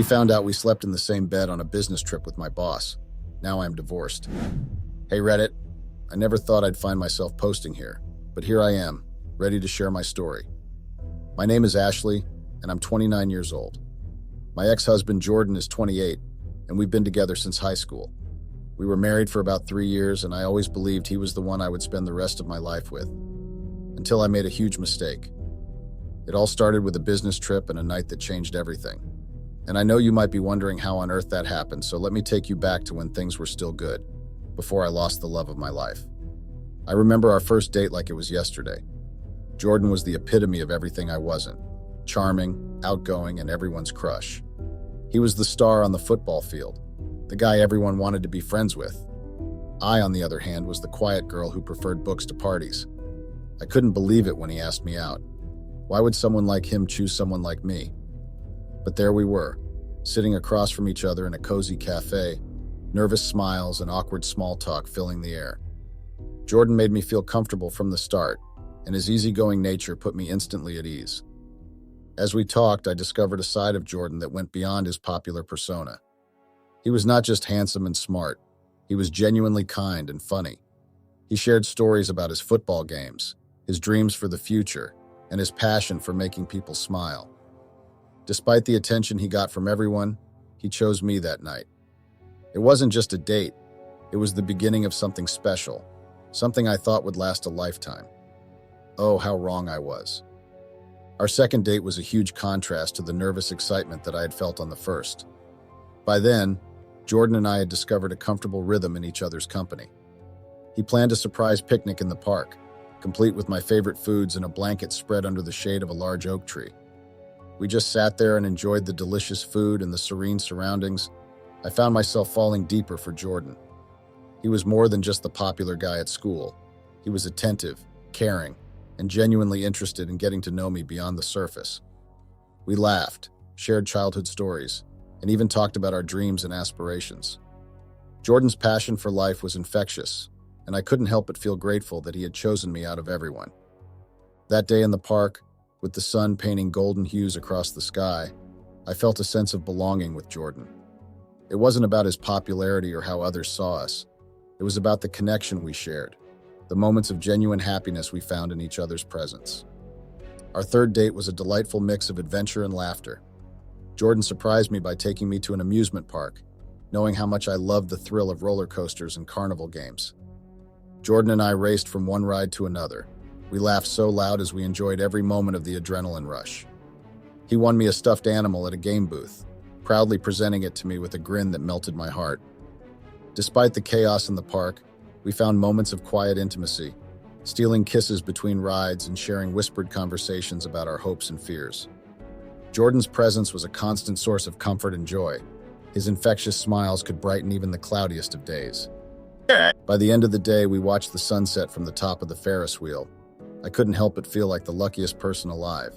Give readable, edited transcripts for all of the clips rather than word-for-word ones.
She found out we slept in the same bed on a business trip with my boss. Now I'm divorced. Hey Reddit, I never thought I'd find myself posting here, but here I am, ready to share my story. My name is Ashley, and I'm 29 years old. My ex-husband Jordan is 28, and we've been together since high school. We were married for about 3 years, and I always believed he was the one I would spend the rest of my life with, until I made a huge mistake. It all started with a business trip and a night that changed everything. And I know you might be wondering how on earth that happened, so let me take you back to when things were still good, before I lost the love of my life. I remember our first date like it was yesterday. Jordan was the epitome of everything I wasn't. Charming, outgoing, and everyone's crush. He was the star on the football field, the guy everyone wanted to be friends with. I, on the other hand, was the quiet girl who preferred books to parties. I couldn't believe it when he asked me out. Why would someone like him choose someone like me? But there we were, sitting across from each other in a cozy cafe, nervous smiles and awkward small talk filling the air. Jordan made me feel comfortable from the start, and his easygoing nature put me instantly at ease. As we talked, I discovered a side of Jordan that went beyond his popular persona. He was not just handsome and smart, he was genuinely kind and funny. He shared stories about his football games, his dreams for the future, and his passion for making people smile. Despite the attention he got from everyone, he chose me that night. It wasn't just a date, it was the beginning of something special, something I thought would last a lifetime. Oh, how wrong I was. Our second date was a huge contrast to the nervous excitement that I had felt on the first. By then, Jordan and I had discovered a comfortable rhythm in each other's company. He planned a surprise picnic in the park, complete with my favorite foods and a blanket spread under the shade of a large oak tree. We just sat there and enjoyed the delicious food and the serene surroundings. I found myself falling deeper for Jordan. He was more than just the popular guy at school. He was attentive, caring, and genuinely interested in getting to know me beyond the surface. We laughed, shared childhood stories, and even talked about our dreams and aspirations. Jordan's passion for life was infectious, and I couldn't help but feel grateful that he had chosen me out of everyone. That day in the park, with the sun painting golden hues across the sky, I felt a sense of belonging with Jordan. It wasn't about his popularity or how others saw us. It was about the connection we shared, the moments of genuine happiness we found in each other's presence. Our third date was a delightful mix of adventure and laughter. Jordan surprised me by taking me to an amusement park, knowing how much I loved the thrill of roller coasters and carnival games. Jordan and I raced from one ride to another. We laughed so loud as we enjoyed every moment of the adrenaline rush. He won me a stuffed animal at a game booth, proudly presenting it to me with a grin that melted my heart. Despite the chaos in the park, we found moments of quiet intimacy, stealing kisses between rides and sharing whispered conversations about our hopes and fears. Jordan's presence was a constant source of comfort and joy. His infectious smiles could brighten even the cloudiest of days. By the end of the day, we watched the sunset from the top of the Ferris wheel. I couldn't help but feel like the luckiest person alive.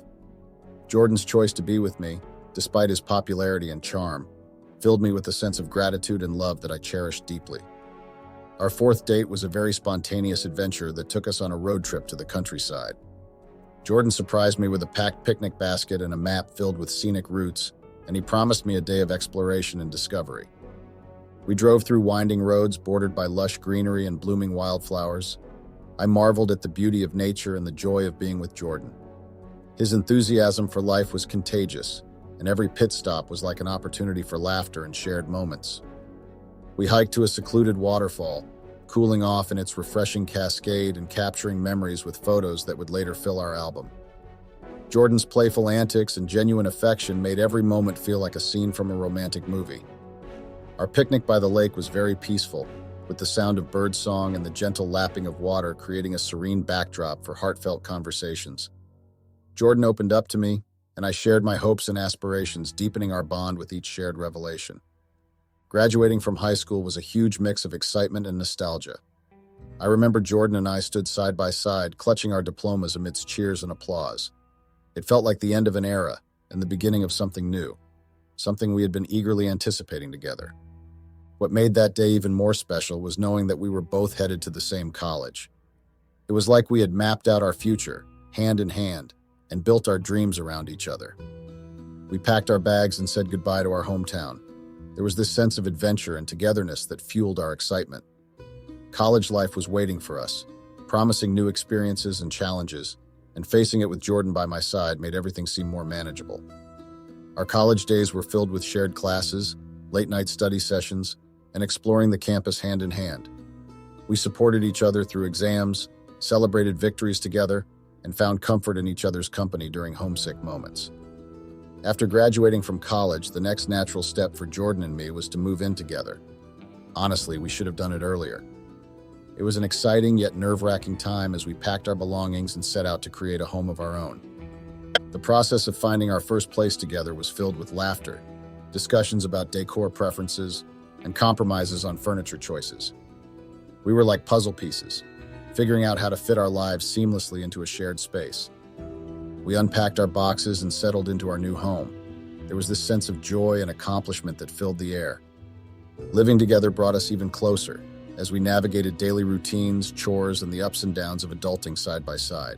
Jordan's choice to be with me, despite his popularity and charm, filled me with a sense of gratitude and love that I cherished deeply. Our fourth date was a very spontaneous adventure that took us on a road trip to the countryside. Jordan surprised me with a packed picnic basket and a map filled with scenic routes, and he promised me a day of exploration and discovery. We drove through winding roads bordered by lush greenery and blooming wildflowers. I marveled at the beauty of nature and the joy of being with Jordan. His enthusiasm for life was contagious, and every pit stop was like an opportunity for laughter and shared moments. We hiked to a secluded waterfall, cooling off in its refreshing cascade and capturing memories with photos that would later fill our album. Jordan's playful antics and genuine affection made every moment feel like a scene from a romantic movie. Our picnic by the lake was very peaceful, with the sound of birdsong and the gentle lapping of water creating a serene backdrop for heartfelt conversations. Jordan opened up to me, and I shared my hopes and aspirations, deepening our bond with each shared revelation. Graduating from high school was a huge mix of excitement and nostalgia. I remember Jordan and I stood side by side, clutching our diplomas amidst cheers and applause. It felt like the end of an era and the beginning of something new, something we had been eagerly anticipating together. What made that day even more special was knowing that we were both headed to the same college. It was like we had mapped out our future, hand in hand, and built our dreams around each other. We packed our bags and said goodbye to our hometown. There was this sense of adventure and togetherness that fueled our excitement. College life was waiting for us, promising new experiences and challenges, and facing it with Jordan by my side made everything seem more manageable. Our college days were filled with shared classes, late-night study sessions, and exploring the campus hand in hand. We supported each other through exams, celebrated victories together, and found comfort in each other's company during homesick moments. After graduating from college, the next natural step for Jordan and me was to move in together. Honestly, we should have done it earlier. It was an exciting yet nerve-wracking time as we packed our belongings and set out to create a home of our own. The process of finding our first place together was filled with laughter, discussions about decor preferences, and compromises on furniture choices. We were like puzzle pieces, figuring out how to fit our lives seamlessly into a shared space. We unpacked our boxes and settled into our new home. There was this sense of joy and accomplishment that filled the air. Living together brought us even closer, as we navigated daily routines, chores, and the ups and downs of adulting side by side.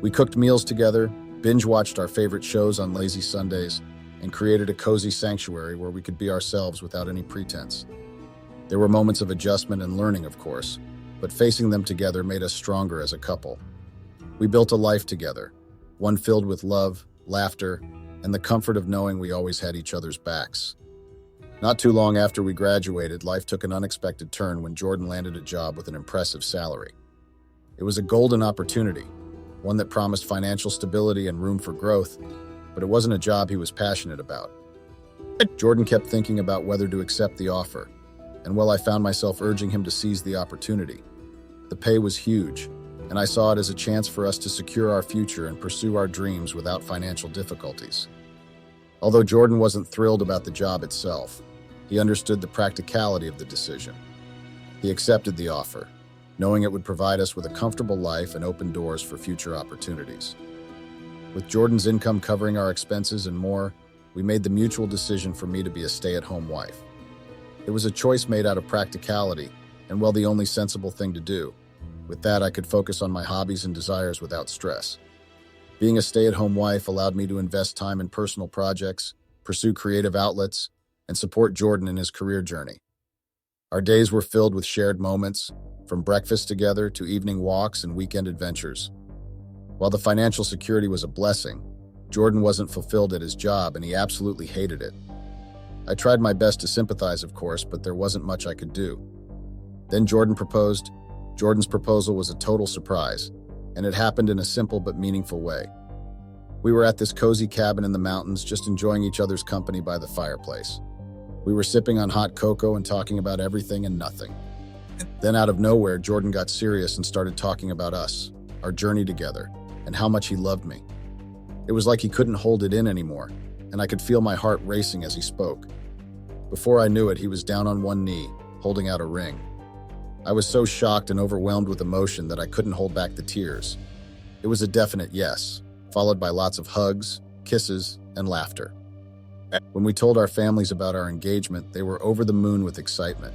We cooked meals together, binge-watched our favorite shows on lazy Sundays, and created a cozy sanctuary where we could be ourselves without any pretense. There were moments of adjustment and learning, of course, but facing them together made us stronger as a couple. We built a life together, one filled with love, laughter, and the comfort of knowing we always had each other's backs. Not too long after we graduated, life took an unexpected turn when Jordan landed a job with an impressive salary. It was a golden opportunity, one that promised financial stability and room for growth, but it wasn't a job he was passionate about. Jordan kept thinking about whether to accept the offer, and while I found myself urging him to seize the opportunity. The pay was huge, and I saw it as a chance for us to secure our future and pursue our dreams without financial difficulties. Although Jordan wasn't thrilled about the job itself, he understood the practicality of the decision. He accepted the offer, knowing it would provide us with a comfortable life and open doors for future opportunities. With Jordan's income covering our expenses and more, we made the mutual decision for me to be a stay-at-home wife. It was a choice made out of practicality, and well, the only sensible thing to do. With that, I could focus on my hobbies and desires without stress. Being a stay-at-home wife allowed me to invest time in personal projects, pursue creative outlets, and support Jordan in his career journey. Our days were filled with shared moments, from breakfast together to evening walks and weekend adventures. While the financial security was a blessing, Jordan wasn't fulfilled at his job and he absolutely hated it. I tried my best to sympathize, of course, but there wasn't much I could do. Then Jordan proposed. Jordan's proposal was a total surprise, and it happened in a simple but meaningful way. We were at this cozy cabin in the mountains, just enjoying each other's company by the fireplace. We were sipping on hot cocoa and talking about everything and nothing. Then out of nowhere, Jordan got serious and started talking about us, our journey together, and how much he loved me. It was like he couldn't hold it in anymore, and I could feel my heart racing as he spoke. Before I knew it, he was down on one knee, holding out a ring. I was so shocked and overwhelmed with emotion that I couldn't hold back the tears. It was a definite yes, followed by lots of hugs, kisses, and laughter. When we told our families about our engagement, they were over the moon with excitement.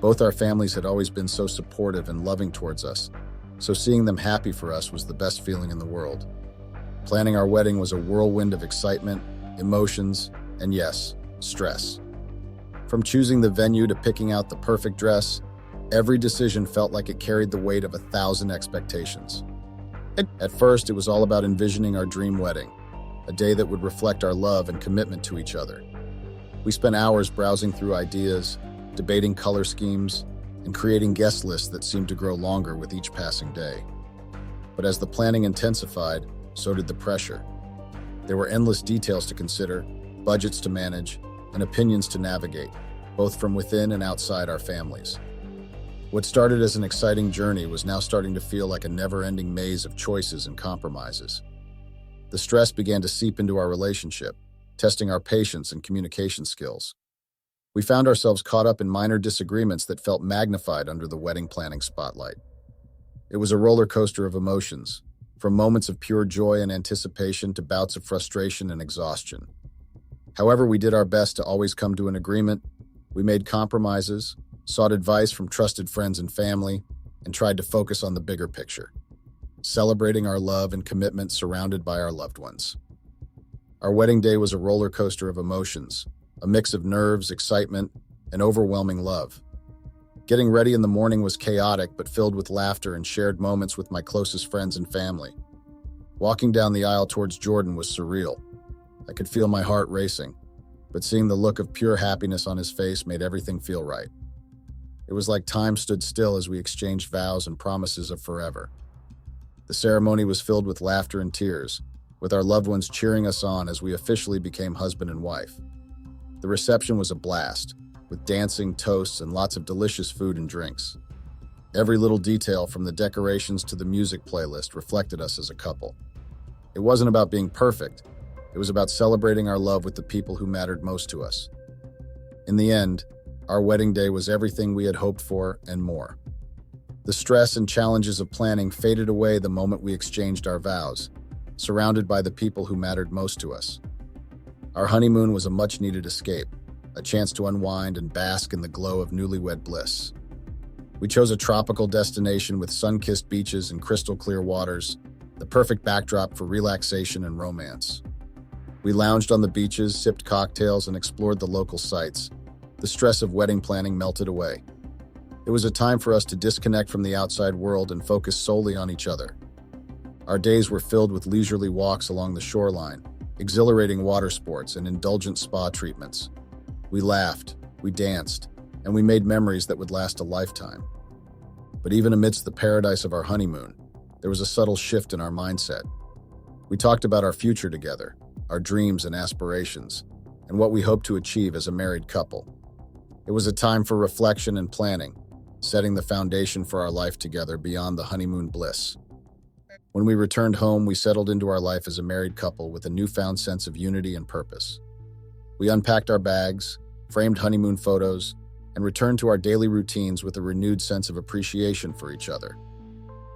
Both our families had always been so supportive and loving towards us, so seeing them happy for us was the best feeling in the world. Planning our wedding was a whirlwind of excitement, emotions, and yes, stress. From choosing the venue to picking out the perfect dress, every decision felt like it carried the weight of 1,000 expectations. At first, it was all about envisioning our dream wedding, a day that would reflect our love and commitment to each other. We spent hours browsing through ideas, debating color schemes, and creating guest lists that seemed to grow longer with each passing day. But as the planning intensified, so did the pressure. There were endless details to consider, budgets to manage, and opinions to navigate, both from within and outside our families. What started as an exciting journey was now starting to feel like a never-ending maze of choices and compromises. The stress began to seep into our relationship, testing our patience and communication skills. We found ourselves caught up in minor disagreements that felt magnified under the wedding planning spotlight. It was a roller coaster of emotions, from moments of pure joy and anticipation to bouts of frustration and exhaustion. However, we did our best to always come to an agreement. We made compromises, sought advice from trusted friends and family, and tried to focus on the bigger picture, celebrating our love and commitment surrounded by our loved ones. Our wedding day was a roller coaster of emotions, a mix of nerves, excitement, and overwhelming love. Getting ready in the morning was chaotic but filled with laughter and shared moments with my closest friends and family. Walking down the aisle towards Jordan was surreal. I could feel my heart racing, but seeing the look of pure happiness on his face made everything feel right. It was like time stood still as we exchanged vows and promises of forever. The ceremony was filled with laughter and tears, with our loved ones cheering us on as we officially became husband and wife. The reception was a blast, with dancing, toasts, and lots of delicious food and drinks. Every little detail from the decorations to the music playlist reflected us as a couple. It wasn't about being perfect, it was about celebrating our love with the people who mattered most to us. In the end, our wedding day was everything we had hoped for and more. The stress and challenges of planning faded away the moment we exchanged our vows, surrounded by the people who mattered most to us. Our honeymoon was a much-needed escape, a chance to unwind and bask in the glow of newlywed bliss. We chose a tropical destination with sun-kissed beaches and crystal-clear waters, the perfect backdrop for relaxation and romance. We lounged on the beaches, sipped cocktails, and explored the local sights. The stress of wedding planning melted away. It was a time for us to disconnect from the outside world and focus solely on each other. Our days were filled with leisurely walks along the shoreline, exhilarating water sports, and indulgent spa treatments. We laughed, we danced, and we made memories that would last a lifetime. But even amidst the paradise of our honeymoon, there was a subtle shift in our mindset. We talked about our future together, our dreams and aspirations, and what we hoped to achieve as a married couple. It was a time for reflection and planning, setting the foundation for our life together beyond the honeymoon bliss. When we returned home, we settled into our life as a married couple with a newfound sense of unity and purpose. We unpacked our bags, framed honeymoon photos, and returned to our daily routines with a renewed sense of appreciation for each other.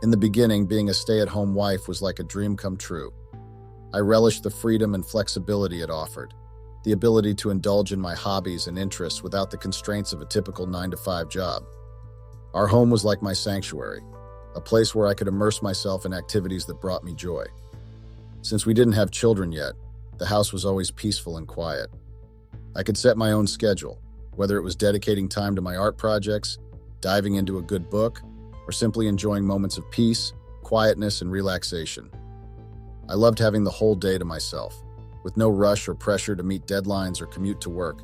In the beginning, being a stay-at-home wife was like a dream come true. I relished the freedom and flexibility it offered, the ability to indulge in my hobbies and interests without the constraints of a typical 9-to-5 job. Our home was like my sanctuary, a place where I could immerse myself in activities that brought me joy. Since we didn't have children yet, the house was always peaceful and quiet. I could set my own schedule, whether it was dedicating time to my art projects, diving into a good book, or simply enjoying moments of peace, quietness, and relaxation. I loved having the whole day to myself, with no rush or pressure to meet deadlines or commute to work.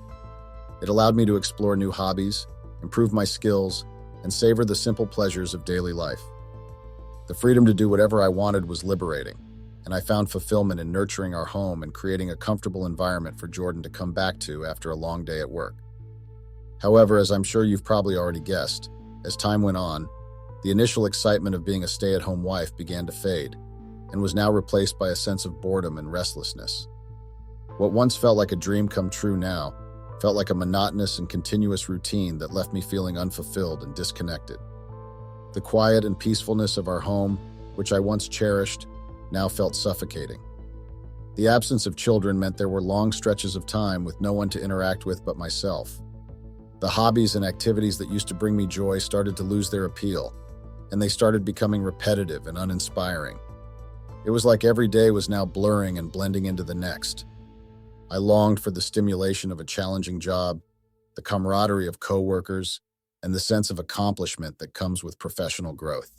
It allowed me to explore new hobbies, improve my skills, and savor the simple pleasures of daily life. The freedom to do whatever I wanted was liberating, and I found fulfillment in nurturing our home and creating a comfortable environment for Jordan to come back to after a long day at work. However, as I'm sure you've probably already guessed, as time went on, the initial excitement of being a stay-at-home wife began to fade, and was now replaced by a sense of boredom and restlessness. What once felt like a dream come true now felt like a monotonous and continuous routine that left me feeling unfulfilled and disconnected. The quiet and peacefulness of our home, which I once cherished, now felt suffocating. The absence of children meant there were long stretches of time with no one to interact with but myself. The hobbies and activities that used to bring me joy started to lose their appeal, and they started becoming repetitive and uninspiring. It was like every day was now blurring and blending into the next. I longed for the stimulation of a challenging job, the camaraderie of coworkers, and the sense of accomplishment that comes with professional growth.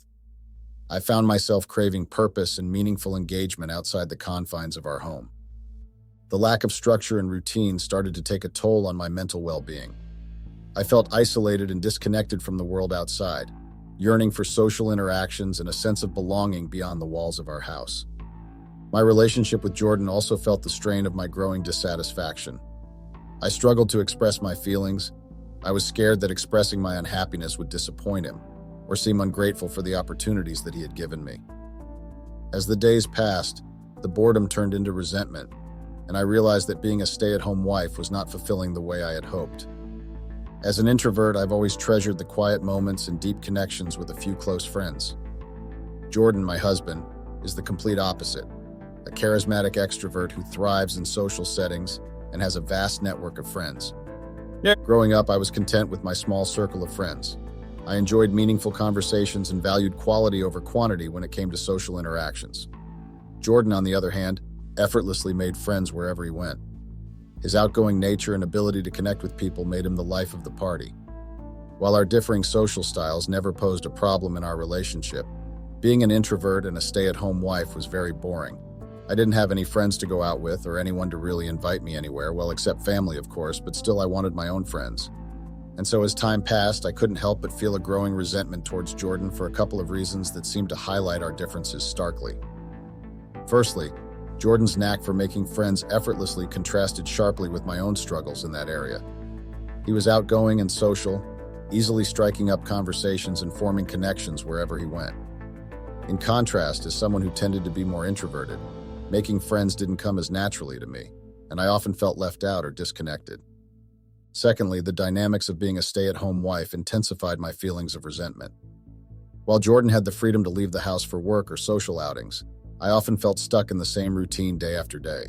I found myself craving purpose and meaningful engagement outside the confines of our home. The lack of structure and routine started to take a toll on my mental well-being. I felt isolated and disconnected from the world outside, yearning for social interactions and a sense of belonging beyond the walls of our house. My relationship with Jordan also felt the strain of my growing dissatisfaction. I struggled to express my feelings. I was scared that expressing my unhappiness would disappoint him or seem ungrateful for the opportunities that he had given me. As the days passed, the boredom turned into resentment, and I realized that being a stay-at-home wife was not fulfilling the way I had hoped. As an introvert, I've always treasured the quiet moments and deep connections with a few close friends. Jordan, my husband, is the complete opposite, a charismatic extrovert who thrives in social settings and has a vast network of friends. Growing up, I was content with my small circle of friends. I enjoyed meaningful conversations and valued quality over quantity when it came to social interactions. Jordan, on the other hand, effortlessly made friends wherever he went. His outgoing nature and ability to connect with people made him the life of the party. While our differing social styles never posed a problem in our relationship, being an introvert and a stay-at-home wife was very boring. I didn't have any friends to go out with or anyone to really invite me anywhere, well, except family, of course, but still I wanted my own friends. And so as time passed, I couldn't help but feel a growing resentment towards Jordan for a couple of reasons that seemed to highlight our differences starkly. Firstly, Jordan's knack for making friends effortlessly contrasted sharply with my own struggles in that area. He was outgoing and social, easily striking up conversations and forming connections wherever he went. In contrast, as someone who tended to be more introverted, making friends didn't come as naturally to me, and I often felt left out or disconnected. Secondly, the dynamics of being a stay-at-home wife intensified my feelings of resentment. While Jordan had the freedom to leave the house for work or social outings, I often felt stuck in the same routine day after day.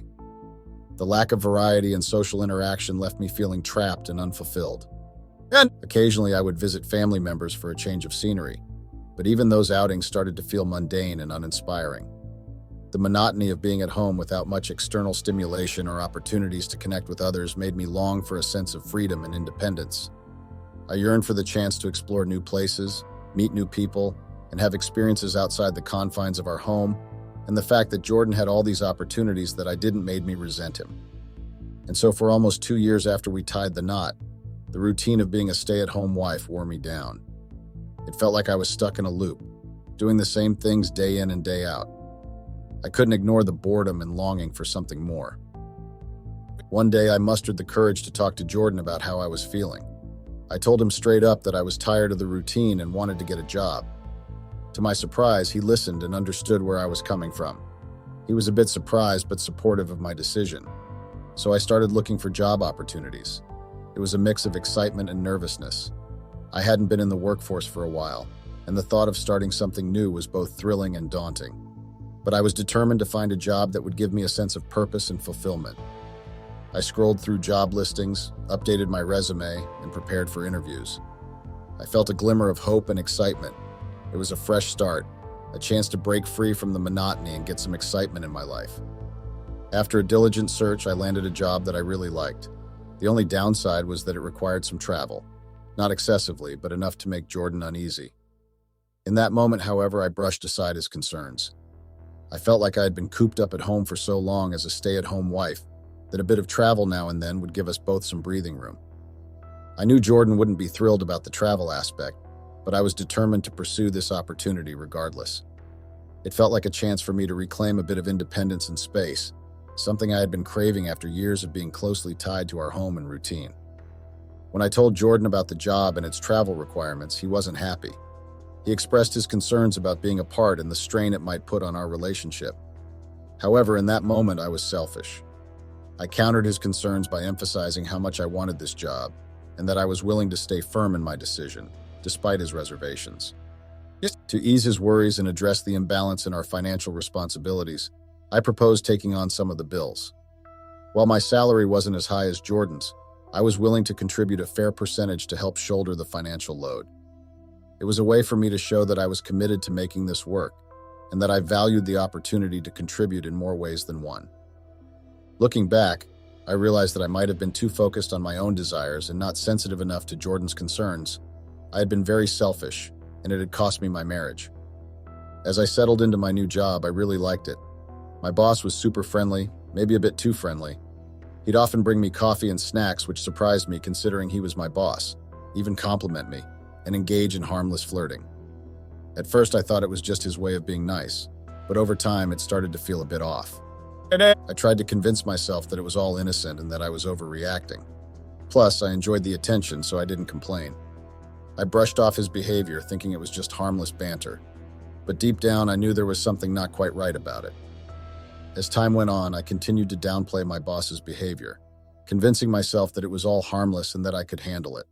The lack of variety and social interaction left me feeling trapped and unfulfilled. And occasionally I would visit family members for a change of scenery, but even those outings started to feel mundane and uninspiring. The monotony of being at home without much external stimulation or opportunities to connect with others made me long for a sense of freedom and independence. I yearned for the chance to explore new places, meet new people, and have experiences outside the confines of our home, and the fact that Jordan had all these opportunities that I didn't made me resent him. And so for almost 2 years after we tied the knot, the routine of being a stay-at-home wife wore me down. It felt like I was stuck in a loop, doing the same things day in and day out. I couldn't ignore the boredom and longing for something more. One day, I mustered the courage to talk to Jordan about how I was feeling. I told him straight up that I was tired of the routine and wanted to get a job. To my surprise, he listened and understood where I was coming from. He was a bit surprised but supportive of my decision. So I started looking for job opportunities. It was a mix of excitement and nervousness. I hadn't been in the workforce for a while, and the thought of starting something new was both thrilling and daunting. But I was determined to find a job that would give me a sense of purpose and fulfillment. I scrolled through job listings, updated my resume, and prepared for interviews. I felt a glimmer of hope and excitement. It was a fresh start, a chance to break free from the monotony and get some excitement in my life. After a diligent search, I landed a job that I really liked. The only downside was that it required some travel. Not excessively, but enough to make Jordan uneasy. In that moment, however, I brushed aside his concerns. I felt like I had been cooped up at home for so long as a stay-at-home wife that a bit of travel now and then would give us both some breathing room. I knew Jordan wouldn't be thrilled about the travel aspect, but I was determined to pursue this opportunity regardless. It felt like a chance for me to reclaim a bit of independence and space, something I had been craving after years of being closely tied to our home and routine. When I told Jordan about the job and its travel requirements, he wasn't happy. He expressed his concerns about being apart and the strain it might put on our relationship. However, in that moment, I was selfish. I countered his concerns by emphasizing how much I wanted this job and that I was willing to stay firm in my decision, despite his reservations. To ease his worries and address the imbalance in our financial responsibilities, I proposed taking on some of the bills. While my salary wasn't as high as Jordan's, I was willing to contribute a fair percentage to help shoulder the financial load. It was a way for me to show that I was committed to making this work, and that I valued the opportunity to contribute in more ways than one. Looking back, I realized that I might have been too focused on my own desires and not sensitive enough to Jordan's concerns. I had been very selfish, and it had cost me my marriage. As I settled into my new job, I really liked it. My boss was super friendly, maybe a bit too friendly. He'd often bring me coffee and snacks, which surprised me considering he was my boss, even compliment me, and engage in harmless flirting. At first, I thought it was just his way of being nice, but over time, it started to feel a bit off. I tried to convince myself that it was all innocent and that I was overreacting. Plus, I enjoyed the attention, so I didn't complain. I brushed off his behavior, thinking it was just harmless banter. But deep down, I knew there was something not quite right about it. As time went on, I continued to downplay my boss's behavior, convincing myself that it was all harmless and that I could handle it.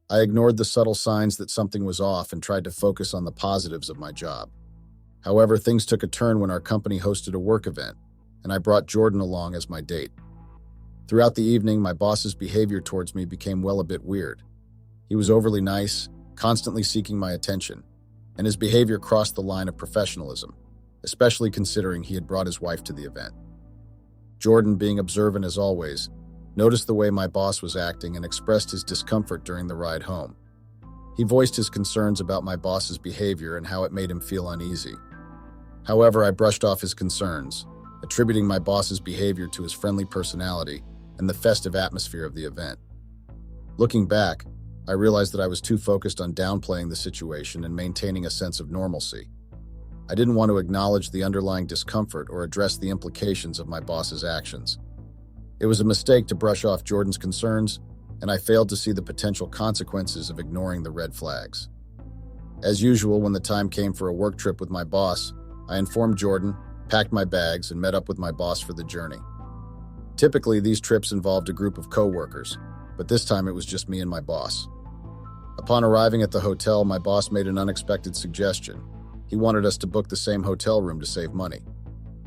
I ignored the subtle signs that something was off and tried to focus on the positives of my job. However, things took a turn when our company hosted a work event, and I brought Jordan along as my date. Throughout the evening, my boss's behavior towards me became a bit weird. He was overly nice, constantly seeking my attention, and his behavior crossed the line of professionalism, especially considering he had brought his wife to the event. Jordan, being observant as always, noticed the way my boss was acting and expressed his discomfort during the ride home. He voiced his concerns about my boss's behavior and how it made him feel uneasy. However, I brushed off his concerns, attributing my boss's behavior to his friendly personality and the festive atmosphere of the event. Looking back, I realized that I was too focused on downplaying the situation and maintaining a sense of normalcy. I didn't want to acknowledge the underlying discomfort or address the implications of my boss's actions. It was a mistake to brush off Jordan's concerns, and I failed to see the potential consequences of ignoring the red flags. As usual, when the time came for a work trip with my boss, I informed Jordan, packed my bags, and met up with my boss for the journey. Typically, these trips involved a group of co-workers, but this time it was just me and my boss. Upon arriving at the hotel, my boss made an unexpected suggestion. He wanted us to book the same hotel room to save money.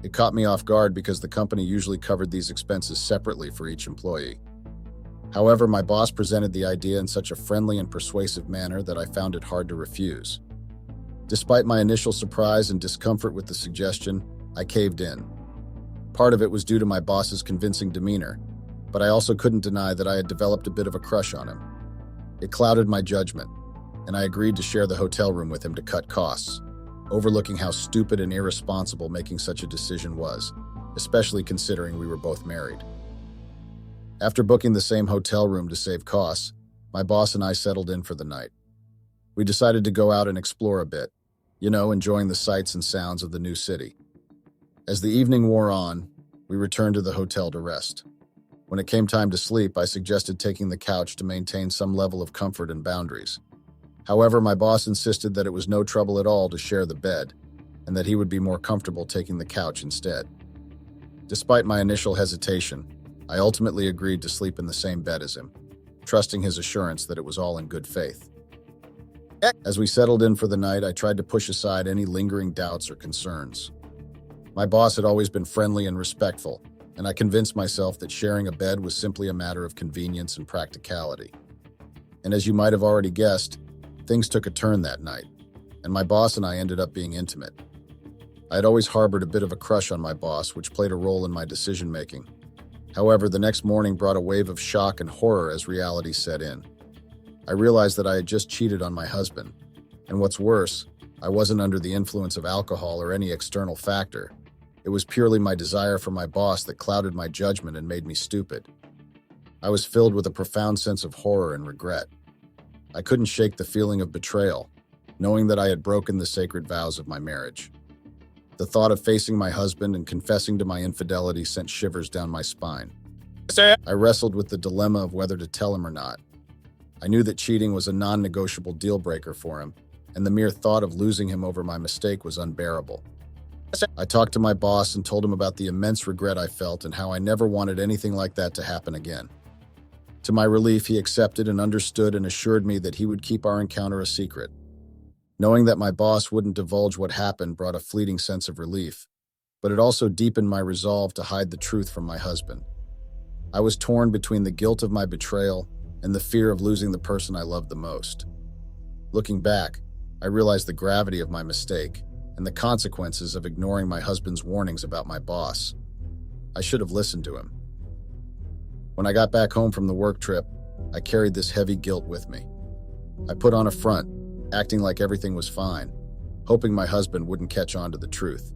It caught me off guard because the company usually covered these expenses separately for each employee. However, my boss presented the idea in such a friendly and persuasive manner that I found it hard to refuse. Despite my initial surprise and discomfort with the suggestion, I caved in. Part of it was due to my boss's convincing demeanor, but I also couldn't deny that I had developed a bit of a crush on him. It clouded my judgment, and I agreed to share the hotel room with him to cut costs, overlooking how stupid and irresponsible making such a decision was, especially considering we were both married. After booking the same hotel room to save costs, my boss and I settled in for the night. We decided to go out and explore a bit, enjoying the sights and sounds of the new city. As the evening wore on, we returned to the hotel to rest. When it came time to sleep, I suggested taking the couch to maintain some level of comfort and boundaries. However, my boss insisted that it was no trouble at all to share the bed, and that he would be more comfortable taking the couch instead. Despite my initial hesitation, I ultimately agreed to sleep in the same bed as him, trusting his assurance that it was all in good faith. As we settled in for the night, I tried to push aside any lingering doubts or concerns. My boss had always been friendly and respectful, and I convinced myself that sharing a bed was simply a matter of convenience and practicality. And as you might have already guessed, things took a turn that night, and my boss and I ended up being intimate. I had always harbored a bit of a crush on my boss, which played a role in my decision-making. However, the next morning brought a wave of shock and horror as reality set in. I realized that I had just cheated on my husband, and what's worse, I wasn't under the influence of alcohol or any external factor. It was purely my desire for my boss that clouded my judgment and made me stupid. I was filled with a profound sense of horror and regret. I couldn't shake the feeling of betrayal, knowing that I had broken the sacred vows of my marriage. The thought of facing my husband and confessing to my infidelity sent shivers down my spine. I wrestled with the dilemma of whether to tell him or not. I knew that cheating was a non-negotiable deal-breaker for him, and the mere thought of losing him over my mistake was unbearable. I talked to my boss and told him about the immense regret I felt and how I never wanted anything like that to happen again. To my relief, he accepted and understood and assured me that he would keep our encounter a secret. Knowing that my boss wouldn't divulge what happened brought a fleeting sense of relief, but it also deepened my resolve to hide the truth from my husband. I was torn between the guilt of my betrayal and the fear of losing the person I loved the most. Looking back, I realized the gravity of my mistake and the consequences of ignoring my husband's warnings about my boss. I should have listened to him. When I got back home from the work trip, I carried this heavy guilt with me. I put on a front, acting like everything was fine, hoping my husband wouldn't catch on to the truth.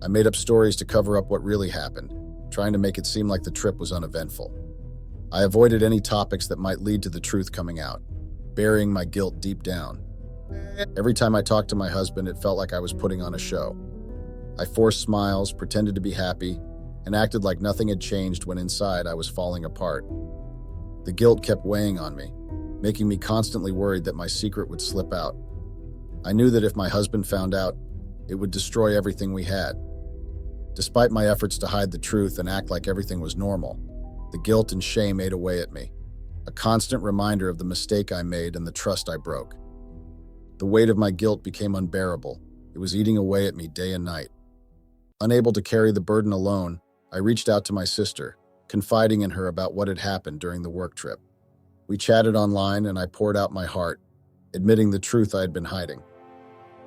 I made up stories to cover up what really happened, trying to make it seem like the trip was uneventful. I avoided any topics that might lead to the truth coming out, burying my guilt deep down. Every time I talked to my husband, it felt like I was putting on a show. I forced smiles, pretended to be happy, and acted like nothing had changed when inside I was falling apart. The guilt kept weighing on me, making me constantly worried that my secret would slip out. I knew that if my husband found out, it would destroy everything we had. Despite my efforts to hide the truth and act like everything was normal, the guilt and shame ate away at me, a constant reminder of the mistake I made and the trust I broke. The weight of my guilt became unbearable. It was eating away at me day and night. Unable to carry the burden alone, I reached out to my sister, confiding in her about what had happened during the work trip. We chatted online and I poured out my heart, admitting the truth I had been hiding.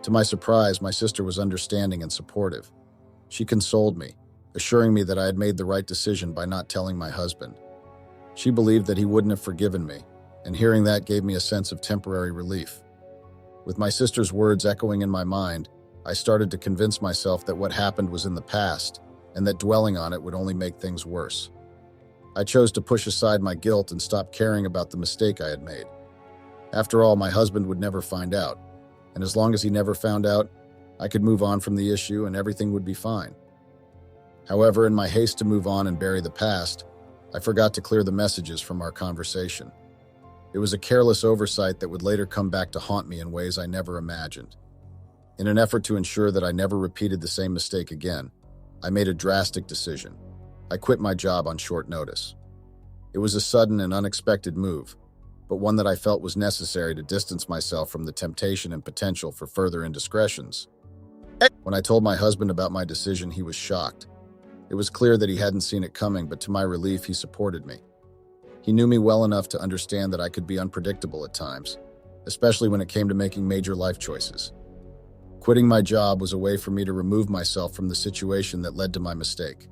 To my surprise, my sister was understanding and supportive. She consoled me, assuring me that I had made the right decision by not telling my husband. She believed that he wouldn't have forgiven me, and hearing that gave me a sense of temporary relief. With my sister's words echoing in my mind, I started to convince myself that what happened was in the past, and that dwelling on it would only make things worse. I chose to push aside my guilt and stop caring about the mistake I had made. After all, my husband would never find out, and as long as he never found out, I could move on from the issue and everything would be fine. However, in my haste to move on and bury the past, I forgot to clear the messages from our conversation. It was a careless oversight that would later come back to haunt me in ways I never imagined. In an effort to ensure that I never repeated the same mistake again, I made a drastic decision. I quit my job on short notice. It was a sudden and unexpected move, but one that I felt was necessary to distance myself from the temptation and potential for further indiscretions. When I told my husband about my decision, he was shocked. It was clear that he hadn't seen it coming, but to my relief, he supported me. He knew me well enough to understand that I could be unpredictable at times, especially when it came to making major life choices. Quitting my job was a way for me to remove myself from the situation that led to my mistake.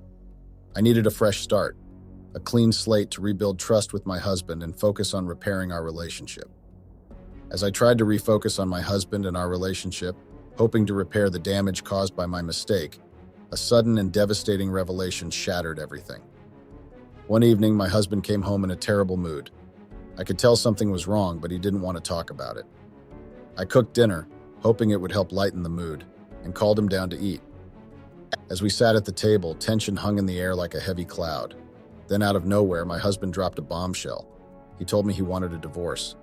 I needed a fresh start, a clean slate to rebuild trust with my husband and focus on repairing our relationship. As I tried to refocus on my husband and our relationship, hoping to repair the damage caused by my mistake, a sudden and devastating revelation shattered everything. One evening, my husband came home in a terrible mood. I could tell something was wrong, but he didn't want to talk about it. I cooked dinner, hoping it would help lighten the mood, and called him down to eat. As we sat at the table, tension hung in the air like a heavy cloud. Then out of nowhere, my husband dropped a bombshell. He told me he wanted a divorce.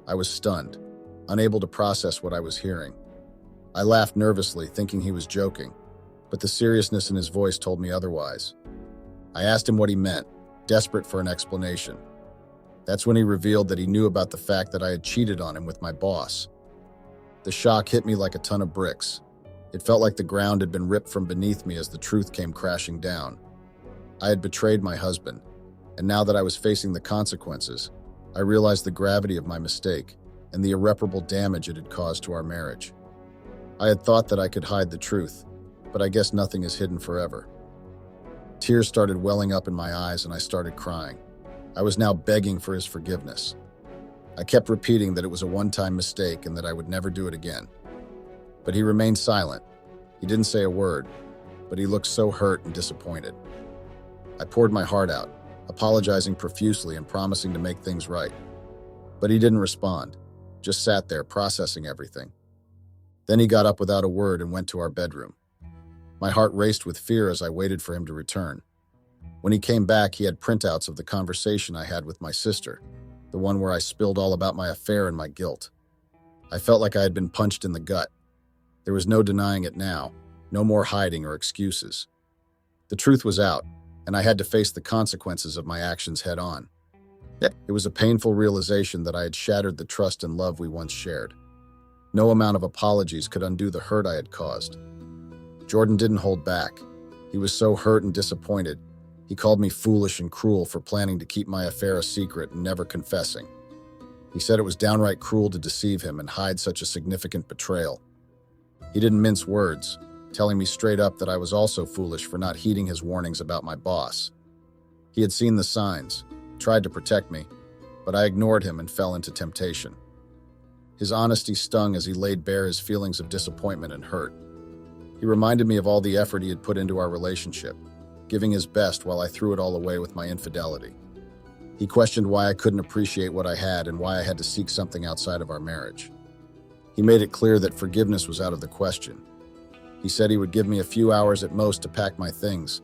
I was stunned, unable to process what I was hearing. I laughed nervously, thinking he was joking, but the seriousness in his voice told me otherwise. I asked him what he meant, desperate for an explanation. That's when he revealed that he knew about the fact that I had cheated on him with my boss. The shock hit me like a ton of bricks. It felt like the ground had been ripped from beneath me as the truth came crashing down. I had betrayed my husband, and now that I was facing the consequences, I realized the gravity of my mistake and the irreparable damage it had caused to our marriage. I had thought that I could hide the truth, but I guess nothing is hidden forever. Tears started welling up in my eyes and I started crying. I was now begging for his forgiveness. I kept repeating that it was a one-time mistake and that I would never do it again. But he remained silent. He didn't say a word, but he looked so hurt and disappointed. I poured my heart out, apologizing profusely and promising to make things right. But he didn't respond, just sat there processing everything. Then he got up without a word and went to our bedroom. My heart raced with fear as I waited for him to return. When he came back, he had printouts of the conversation I had with my sister, the one where I spilled all about my affair and my guilt. I felt like I had been punched in the gut. There was no denying it now, no more hiding or excuses. The truth was out, and I had to face the consequences of my actions head on. It was a painful realization that I had shattered the trust and love we once shared. No amount of apologies could undo the hurt I had caused. Jordan didn't hold back. He was so hurt and disappointed. He called me foolish and cruel for planning to keep my affair a secret and never confessing. He said it was downright cruel to deceive him and hide such a significant betrayal. He didn't mince words, telling me straight up that I was also foolish for not heeding his warnings about my boss. He had seen the signs, tried to protect me, but I ignored him and fell into temptation. His honesty stung as he laid bare his feelings of disappointment and hurt. He reminded me of all the effort he had put into our relationship, giving his best while I threw it all away with my infidelity. He questioned why I couldn't appreciate what I had and why I had to seek something outside of our marriage. He made it clear that forgiveness was out of the question. He said he would give me a few hours at most to pack my things,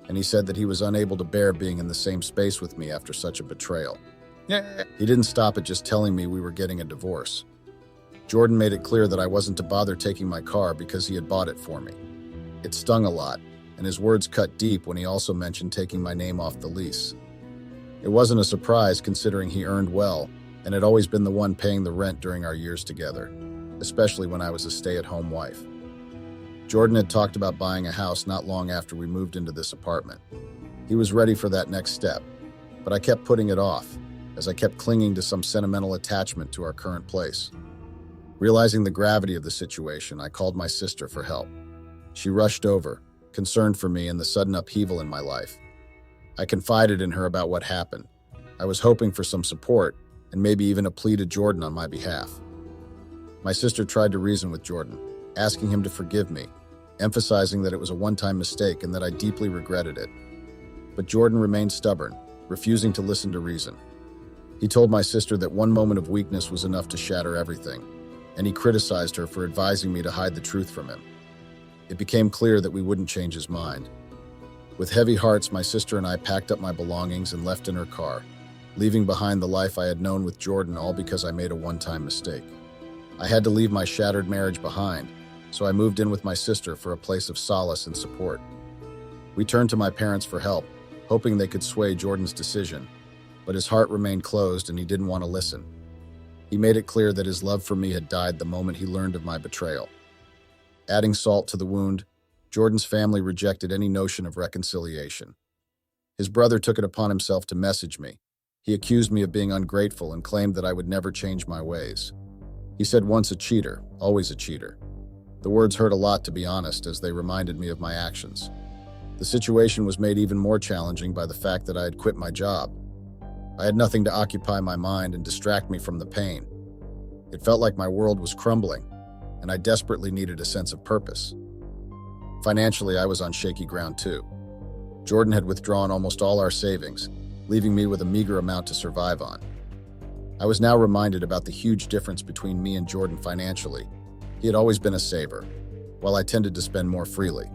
and he said that he was unable to bear being in the same space with me after such a betrayal. He didn't stop at just telling me we were getting a divorce. Jordan made it clear that I wasn't to bother taking my car because he had bought it for me. It stung a lot, and his words cut deep when he also mentioned taking my name off the lease. It wasn't a surprise considering he earned well and had always been the one paying the rent during our years together, especially when I was a stay-at-home wife. Jordan had talked about buying a house not long after we moved into this apartment. He was ready for that next step, but I kept putting it off as I kept clinging to some sentimental attachment to our current place. Realizing the gravity of the situation, I called my sister for help. She rushed over, concerned for me and the sudden upheaval in my life. I confided in her about what happened. I was hoping for some support and maybe even a plea to Jordan on my behalf. My sister tried to reason with Jordan, asking him to forgive me, emphasizing that it was a one-time mistake and that I deeply regretted it. But Jordan remained stubborn, refusing to listen to reason. He told my sister that one moment of weakness was enough to shatter everything, and he criticized her for advising me to hide the truth from him. It became clear that we wouldn't change his mind. With heavy hearts, my sister and I packed up my belongings and left in her car, leaving behind the life I had known with Jordan, all because I made a one-time mistake. I had to leave my shattered marriage behind, so I moved in with my sister for a place of solace and support. We turned to my parents for help, hoping they could sway Jordan's decision, but his heart remained closed and he didn't want to listen. He made it clear that his love for me had died the moment he learned of my betrayal. Adding salt to the wound, Jordan's family rejected any notion of reconciliation. His brother took it upon himself to message me. He accused me of being ungrateful and claimed that I would never change my ways. He said, "Once a cheater, always a cheater." The words hurt a lot, to be honest, as they reminded me of my actions. The situation was made even more challenging by the fact that I had quit my job. I had nothing to occupy my mind and distract me from the pain. It felt like my world was crumbling, and I desperately needed a sense of purpose. Financially, I was on shaky ground too. Jordan had withdrawn almost all our savings, leaving me with a meager amount to survive on. I was now reminded about the huge difference between me and Jordan financially. He had always been a saver, while I tended to spend more freely.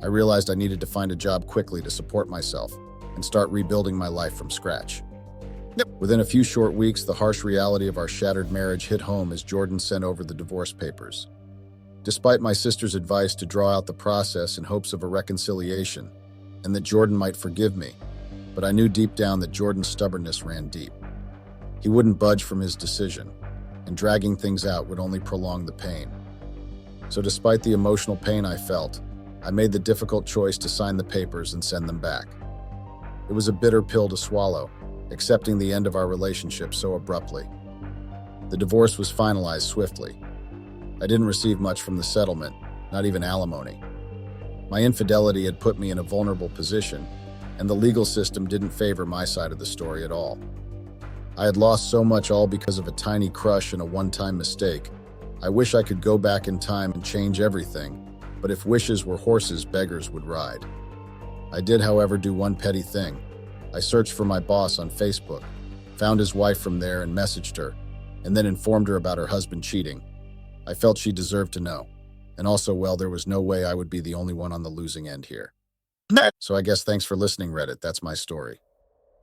I realized I needed to find a job quickly to support myself and start rebuilding my life from scratch. Within a few short weeks, the harsh reality of our shattered marriage hit home as Jordan sent over the divorce papers. Despite my sister's advice to draw out the process in hopes of a reconciliation and that Jordan might forgive me, but I knew deep down that Jordan's stubbornness ran deep. He wouldn't budge from his decision, and dragging things out would only prolong the pain. So despite the emotional pain I felt, I made the difficult choice to sign the papers and send them back. It was a bitter pill to swallow, accepting the end of our relationship so abruptly. The divorce was finalized swiftly. I didn't receive much from the settlement, not even alimony. My infidelity had put me in a vulnerable position, and the legal system didn't favor my side of the story at all. I had lost so much, all because of a tiny crush and a one-time mistake. I wish I could go back in time and change everything, but if wishes were horses, beggars would ride. I did, however, do one petty thing. I searched for my boss on Facebook, found his wife from there and messaged her, and then informed her about her husband cheating. I felt she deserved to know. And also, well, there was no way I would be the only one on the losing end here. So I guess thanks for listening, Reddit. That's my story.